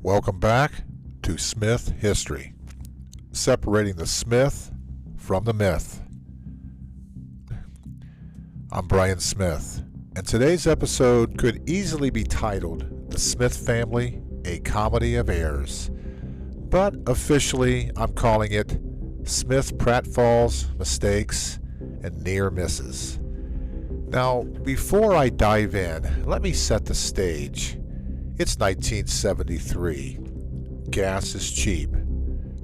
Welcome back to Smith History, separating the Smith from the myth. I'm Brian Smith, and today's episode could easily be titled The Smith Family, a Comedy of Errors, but officially I'm calling it Smith Pratfalls, Mistakes, and Near Misses. Now, before I dive in, let me set the stage. It's 1973. Gas is cheap.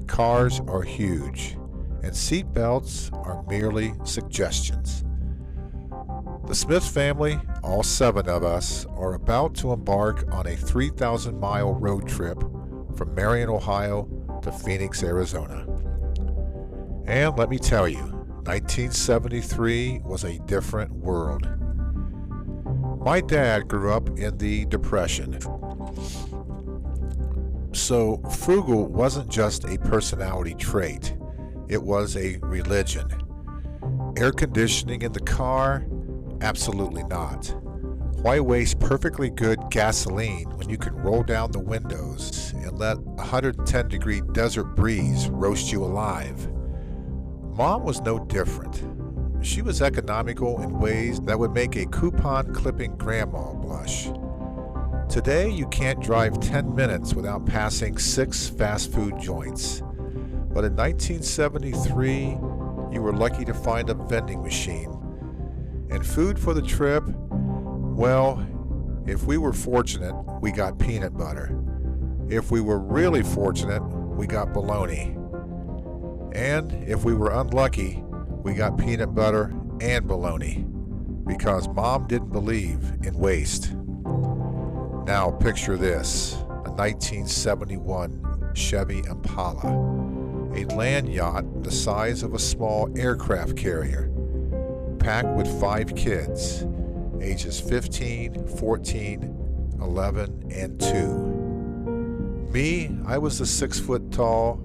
Cars are huge. And seat belts are merely suggestions. The Smith family, all 7 of us, are about to embark on a 3,000-mile road trip from Marion, Ohio to Phoenix, Arizona. And let me tell you, 1973 was a different world. My dad grew up in the Depression. So frugal wasn't just a personality trait, it was a religion. Air conditioning in the car? Absolutely not. Why waste perfectly good gasoline when you can roll down the windows and let a 110-degree desert breeze roast you alive? Mom was no different. She was economical in ways that would make a coupon-clipping grandma blush. Today, you can't drive 10 minutes without passing 6 fast food joints. But in 1973, you were lucky to find a vending machine. And food for the trip? Well, if we were fortunate, we got peanut butter. If we were really fortunate, we got bologna. And if we were unlucky, we got peanut butter and bologna, because Mom didn't believe in waste. Now picture this, a 1971 Chevy Impala, a land yacht the size of a small aircraft carrier, packed with 5 kids, ages 15, 14, 11, and 2. Me, I was the 6-foot-tall,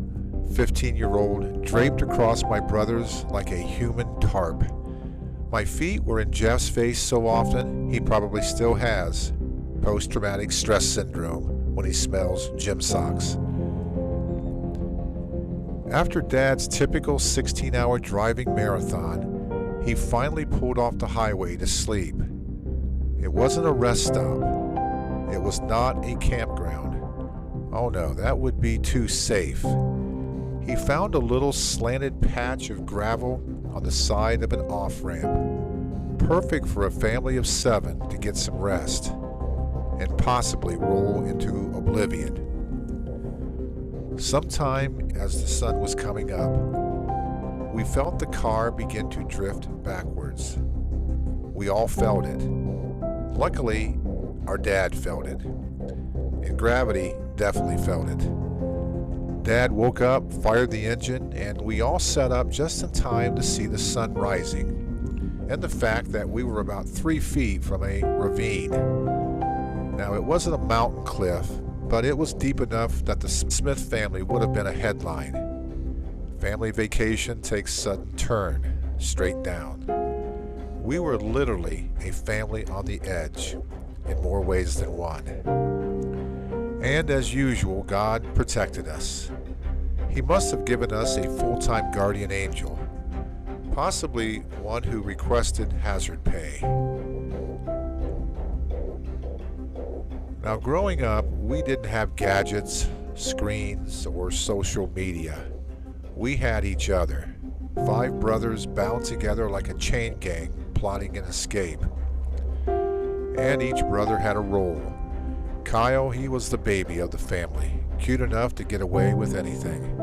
15-year-old draped across my brothers like a human tarp. My feet were in Jeff's face so often he probably still has post-traumatic stress syndrome when he smells gym socks. After Dad's typical 16-hour driving marathon, he finally pulled off the highway to sleep. It wasn't a rest stop. It was not a campground. Oh no, that would be too safe. He found a little slanted patch of gravel on the side of an off-ramp, perfect for a family of 7 to get some rest and possibly roll into oblivion. Sometime as the sun was coming up, we felt the car begin to drift backwards. We all felt it. Luckily, our dad felt it, and gravity definitely felt it. Dad woke up, fired the engine, and we all set up just in time to see the sun rising, and the fact that we were about 3 feet from a ravine. Now, it wasn't a mountain cliff, but it was deep enough that the Smith family would have been a headline. Family vacation takes sudden turn, straight down. We were literally a family on the edge, in more ways than one. And as usual, God protected us. He must have given us a full-time guardian angel, possibly one who requested hazard pay. Now, growing up, we didn't have gadgets, screens, or social media. We had each other, 5 brothers bound together like a chain gang plotting an escape. And each brother had a role. Kyle, he was the baby of the family, cute enough to get away with anything.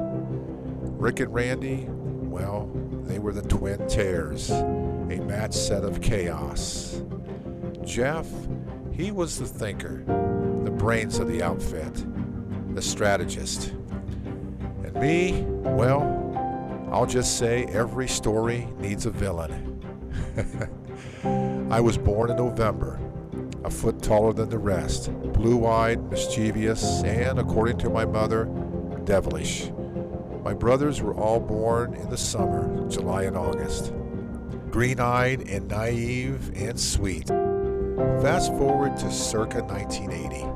Rick and Randy, well, they were the twin terrors, a match set of chaos. Jeff, he was the thinker, the brains of the outfit, the strategist. And me, well, I'll just say every story needs a villain. I was born in November, a foot taller than the rest, blue-eyed, mischievous, and, according to my mother, devilish. My brothers were all born in the summer, July and August. Green-eyed and naive and sweet. Fast forward to circa 1980.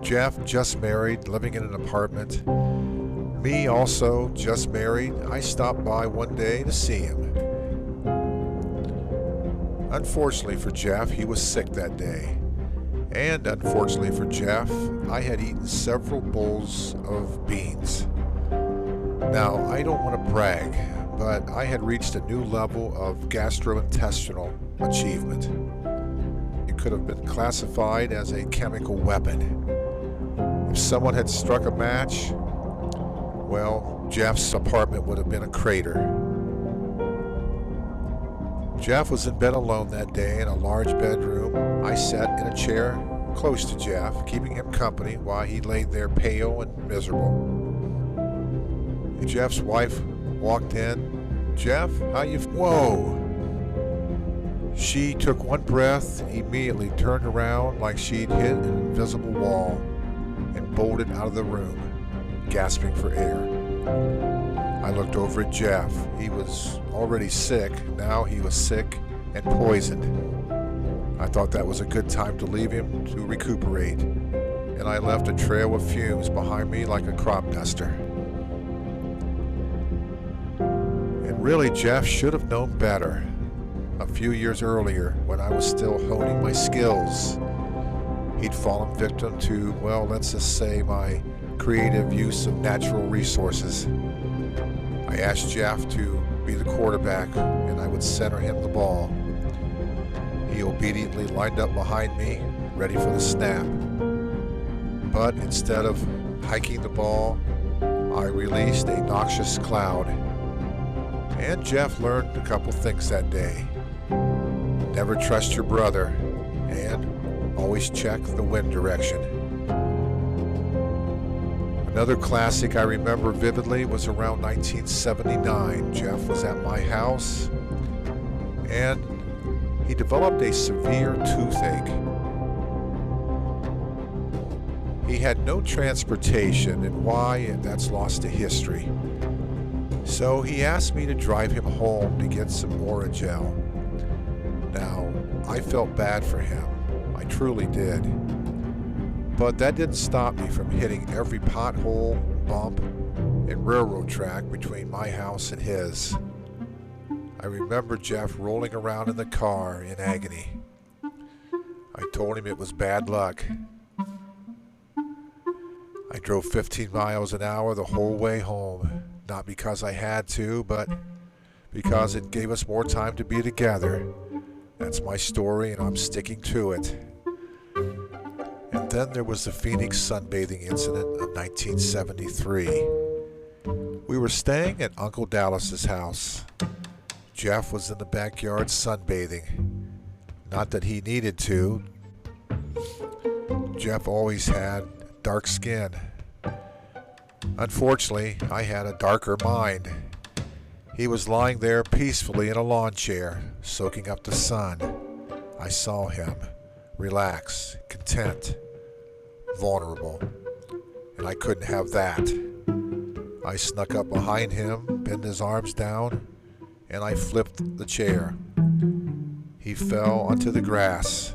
Jeff, just married, living in an apartment. Me, also just married. I stopped by one day to see him. Unfortunately for Jeff, he was sick that day. And unfortunately for Jeff, I had eaten several bowls of beans. Now, I don't want to brag, but I had reached a new level of gastrointestinal achievement. It could have been classified as a chemical weapon. If someone had struck a match, well, Jeff's apartment would have been a crater. Jeff was in bed alone that day in a large bedroom. I sat in a chair close to Jeff, keeping him company while he laid there pale and miserable. Jeff's wife walked in. "Jeff, how you... Whoa!" She took one breath, immediately turned around like she'd hit an invisible wall, and bolted out of the room, gasping for air. I looked over at Jeff. He was already sick. Now he was sick and poisoned. I thought that was a good time to leave him to recuperate, and I left a trail of fumes behind me like a crop duster. And really, Jeff should have known better. A few years earlier, when I was still honing my skills, he'd fallen victim to, well, let's just say my creative use of natural resources. I asked Jeff to be the quarterback, and I would center him the ball. He obediently lined up behind me, ready for the snap. But instead of hiking the ball, I released a noxious cloud. And Jeff learned a couple things that day. Never trust your brother, and always check the wind direction. Another classic I remember vividly was around 1979. Jeff was at my house, and he developed a severe toothache. He had no transportation, and why, that's lost to history. So he asked me to drive him home to get some Orajel. Now, I felt bad for him. I truly did. But that didn't stop me from hitting every pothole, bump, and railroad track between my house and his. I remember Jeff rolling around in the car in agony. I told him it was bad luck. I drove 15 miles an hour the whole way home, not because I had to, but because it gave us more time to be together. That's my story, and I'm sticking to it. And then there was the Phoenix sunbathing incident of 1973. We were staying at Uncle Dallas's house. Jeff was in the backyard sunbathing. Not that he needed to. Jeff always had dark skin. Unfortunately, I had a darker mind. He was lying there peacefully in a lawn chair, soaking up the sun. I saw him, relaxed, content, vulnerable, and I couldn't have that. I snuck up behind him, bent his arms down, and I flipped the chair. He fell onto the grass.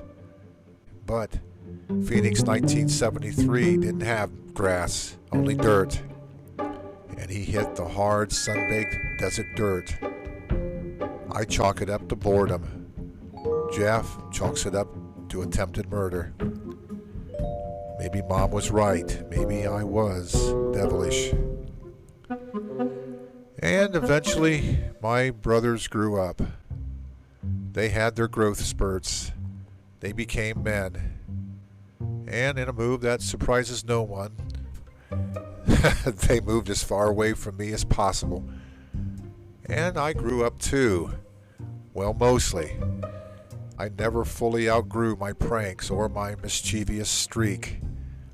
But Phoenix 1973 didn't have grass, only dirt. And he hit the hard, sun-baked desert dirt. I chalk it up to boredom. Jeff chalks it up to attempted murder. Maybe Mom was right. Maybe I was devilish. And eventually, my brothers grew up. They had their growth spurts. They became men. And in a move that surprises no one, they moved as far away from me as possible. And I grew up too. Well, mostly. I never fully outgrew my pranks or my mischievous streak.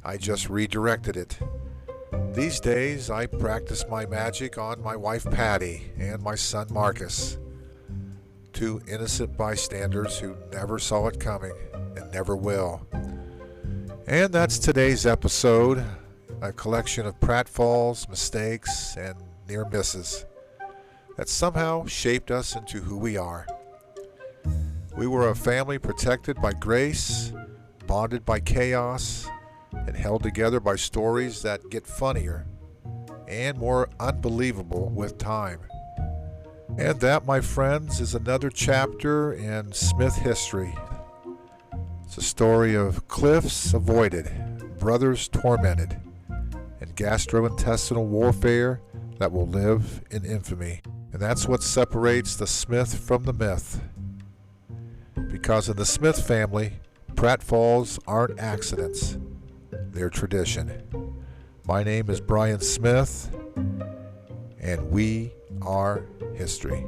I just redirected it. These days, I practice my magic on my wife Patty and my son Marcus. Two innocent bystanders who never saw it coming and never will. And that's today's episode, a collection of pratfalls, mistakes, and near misses that somehow shaped us into who we are. We were a family protected by grace, bonded by chaos, and held together by stories that get funnier and more unbelievable with time. And that, my friends, is another chapter in Smith history. It's a story of cliffs avoided, brothers tormented, and gastrointestinal warfare that will live in infamy. And that's what separates the Smith from the myth. Because in the Smith family, Pratfalls aren't accidents, they're tradition. My name is Brian Smith, and we are history.